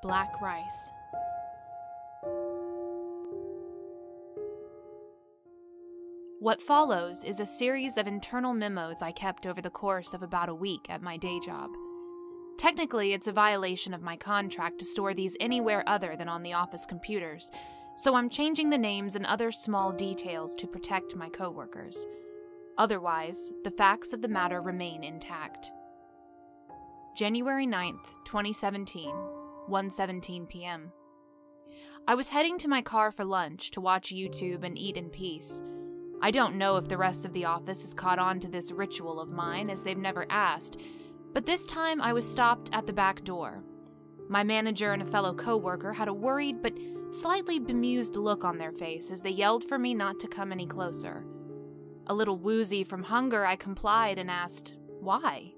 Black rice. What follows is a series of internal memos I kept over the course of about a week at my day job. Technically, it's a violation of my contract to store these anywhere other than on the office computers, so I'm changing the names and other small details to protect my coworkers. Otherwise, the facts of the matter remain intact. January 9th, 2017, 1:17 p.m. I was heading to my car for lunch to watch YouTube and eat in peace. I don't know if the rest of the office has caught on to this ritual of mine, as they've never asked, but this time I was stopped at the back door. My manager and a fellow coworker had a worried but slightly bemused look on their face as they yelled for me not to come any closer. A little woozy from hunger, I complied and asked, why?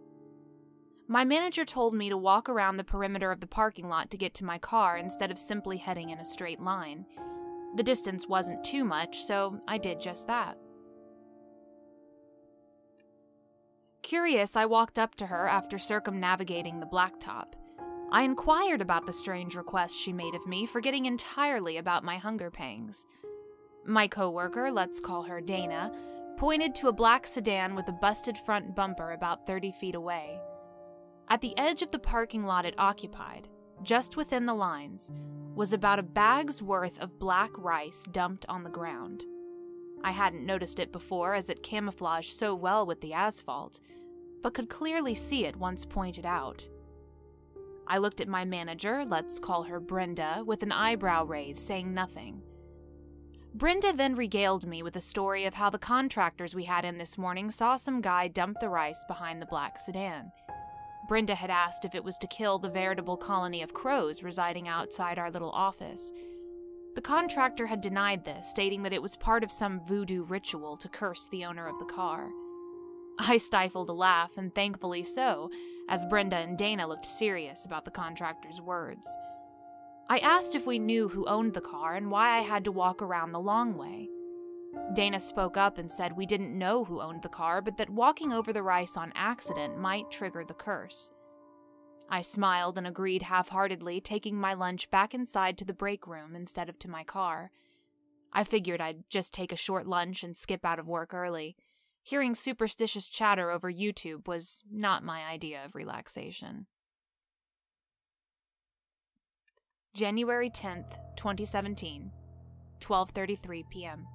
My manager told me to walk around the perimeter of the parking lot to get to my car instead of simply heading in a straight line. The distance wasn't too much, so I did just that. Curious, I walked up to her after circumnavigating the blacktop. I inquired about the strange request she made of me, forgetting entirely about my hunger pangs. My coworker, let's call her Dana, pointed to a black sedan with a busted front bumper about 30 feet away. At the edge of the parking lot it occupied, just within the lines, was about a bag's worth of black rice dumped on the ground. I hadn't noticed it before, as it camouflaged so well with the asphalt, but could clearly see it once pointed out. I looked at my manager, let's call her Brenda, with an eyebrow raised, saying nothing. Brenda then regaled me with a story of how the contractors we had in this morning saw some guy dump the rice behind the black sedan. Brenda had asked if it was to kill the veritable colony of crows residing outside our little office. The contractor had denied this, stating that it was part of some voodoo ritual to curse the owner of the car. I stifled a laugh, and thankfully so, as Brenda and Dana looked serious about the contractor's words. I asked if we knew who owned the car and why I had to walk around the long way. Dana spoke up and said we didn't know who owned the car, but that walking over the rice on accident might trigger the curse. I smiled and agreed half-heartedly, taking my lunch back inside to the break room instead of to my car. I figured I'd just take a short lunch and skip out of work early. Hearing superstitious chatter over YouTube was not my idea of relaxation. January 10th, 2017, 12:33 p.m.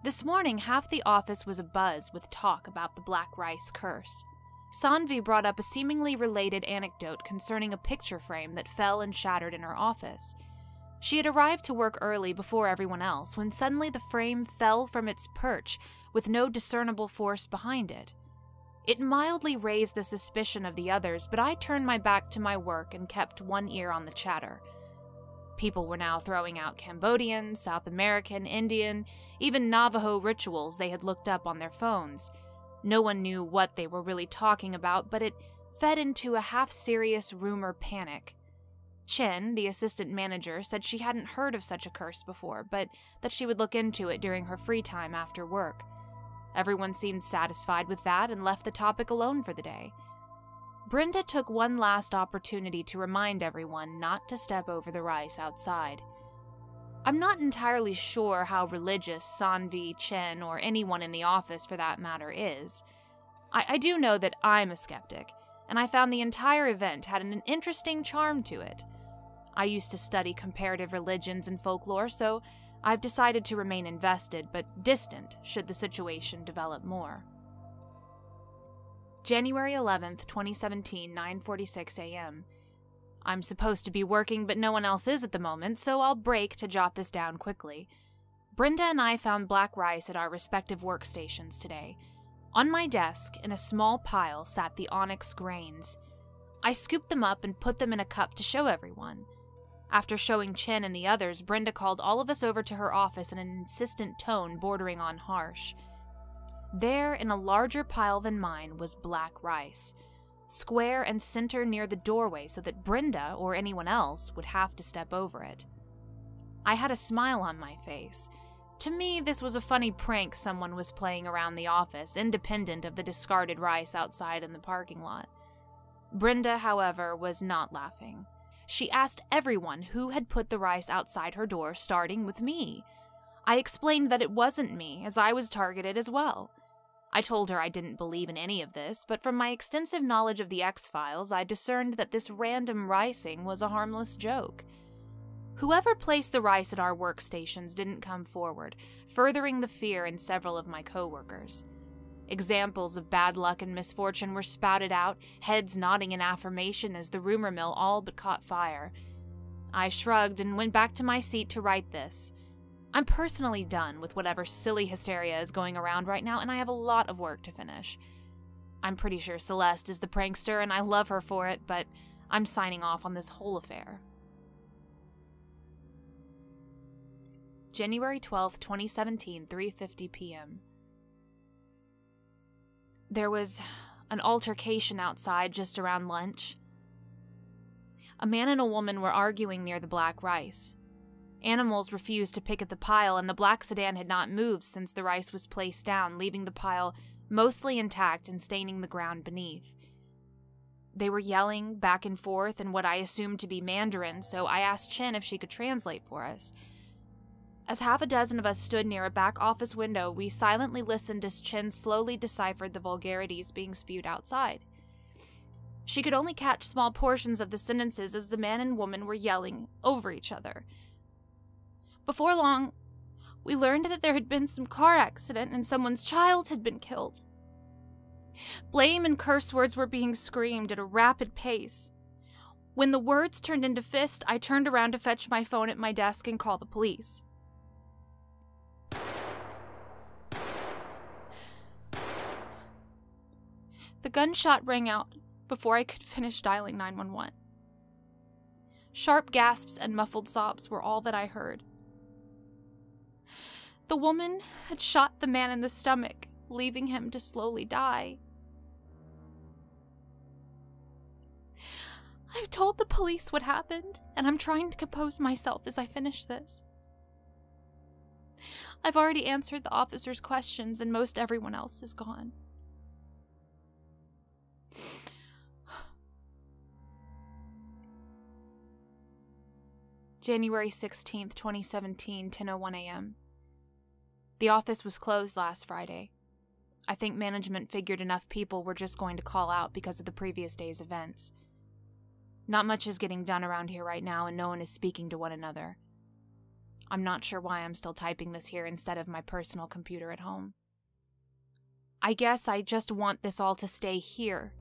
This morning, half the office was abuzz with talk about the black rice curse. Sanvi brought up a seemingly related anecdote concerning a picture frame that fell and shattered in her office. She had arrived to work early before everyone else when suddenly the frame fell from its perch with no discernible force behind it. It mildly raised the suspicion of the others, but I turned my back to my work and kept one ear on the chatter. People were now throwing out Cambodian, South American, Indian, even Navajo rituals they had looked up on their phones. No one knew what they were really talking about, but it fed into a half-serious rumor panic. Chen, the assistant manager, said she hadn't heard of such a curse before, but that she would look into it during her free time after work. Everyone seemed satisfied with that and left the topic alone for the day. Brenda took one last opportunity to remind everyone not to step over the rice outside. I'm not entirely sure how religious Sanvi, Chen, or anyone in the office for that matter is. I do know that I'm a skeptic, and I found the entire event had an interesting charm to it. I used to study comparative religions and folklore, so I've decided to remain invested but distant should the situation develop more. January 11th, 2017, 9:46 a.m. I'm supposed to be working, but no one else is at the moment, so I'll break to jot this down quickly. Brenda and I found black rice at our respective workstations today. On my desk, in a small pile, sat the onyx grains. I scooped them up and put them in a cup to show everyone. After showing Chen and the others, Brenda called all of us over to her office in an insistent tone bordering on harsh. There, in a larger pile than mine, was black rice, square and center near the doorway so that Brenda, or anyone else, would have to step over it. I had a smile on my face. To me, this was a funny prank someone was playing around the office, independent of the discarded rice outside in the parking lot. Brenda, however, was not laughing. She asked everyone who had put the rice outside her door, starting with me. I explained that it wasn't me, as I was targeted as well. I told her I didn't believe in any of this, but from my extensive knowledge of the X-Files, I discerned that this random ricing was a harmless joke. Whoever placed the rice at our workstations didn't come forward, furthering the fear in several of my coworkers. Examples of bad luck and misfortune were spouted out, heads nodding in affirmation as the rumor mill all but caught fire. I shrugged and went back to my seat to write this. I'm personally done with whatever silly hysteria is going around right now, and I have a lot of work to finish. I'm pretty sure Celeste is the prankster, and I love her for it, but I'm signing off on this whole affair. January 12th, 2017, 3:50 p.m. There was an altercation outside just around lunch. A man and a woman were arguing near the black rice. Animals refused to pick at the pile, and the black sedan had not moved since the rice was placed down, leaving the pile mostly intact and staining the ground beneath. They were yelling back and forth in what I assumed to be Mandarin, so I asked Chen if she could translate for us. As half a dozen of us stood near a back office window, we silently listened as Chen slowly deciphered the vulgarities being spewed outside. She could only catch small portions of the sentences as the man and woman were yelling over each other. Before long, we learned that there had been some car accident and someone's child had been killed. Blame and curse words were being screamed at a rapid pace. When the words turned into fist, I turned around to fetch my phone at my desk and call the police. The gunshot rang out before I could finish dialing 911. Sharp gasps and muffled sobs were all that I heard. The woman had shot the man in the stomach, leaving him to slowly die. I've told the police what happened, and I'm trying to compose myself as I finish this. I've already answered the officer's questions, and most everyone else is gone. January 16th, 2017, 10:01 a.m. The office was closed last Friday. I think management figured enough people were just going to call out because of the previous day's events. Not much is getting done around here right now, and no one is speaking to one another. I'm not sure why I'm still typing this here instead of my personal computer at home. I guess I just want this all to stay here,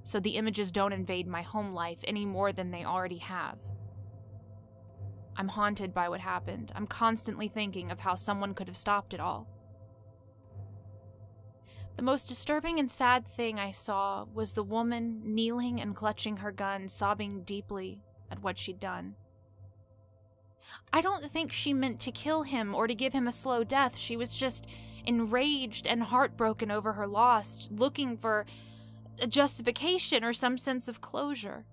so the images don't invade my home life any more than they already have. I'm haunted by what happened. I'm constantly thinking of how someone could have stopped it all. The most disturbing and sad thing I saw was the woman kneeling and clutching her gun, sobbing deeply at what she'd done. I don't think she meant to kill him or to give him a slow death. She was just enraged and heartbroken over her loss, looking for a justification or some sense of closure.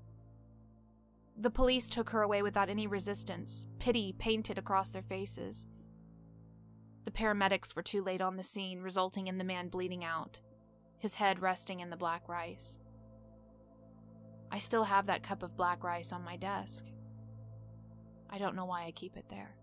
The police took her away without any resistance, pity painted across their faces. The paramedics were too late on the scene, resulting in the man bleeding out, his head resting in the black rice. I still have that cup of black rice on my desk. I don't know why I keep it there.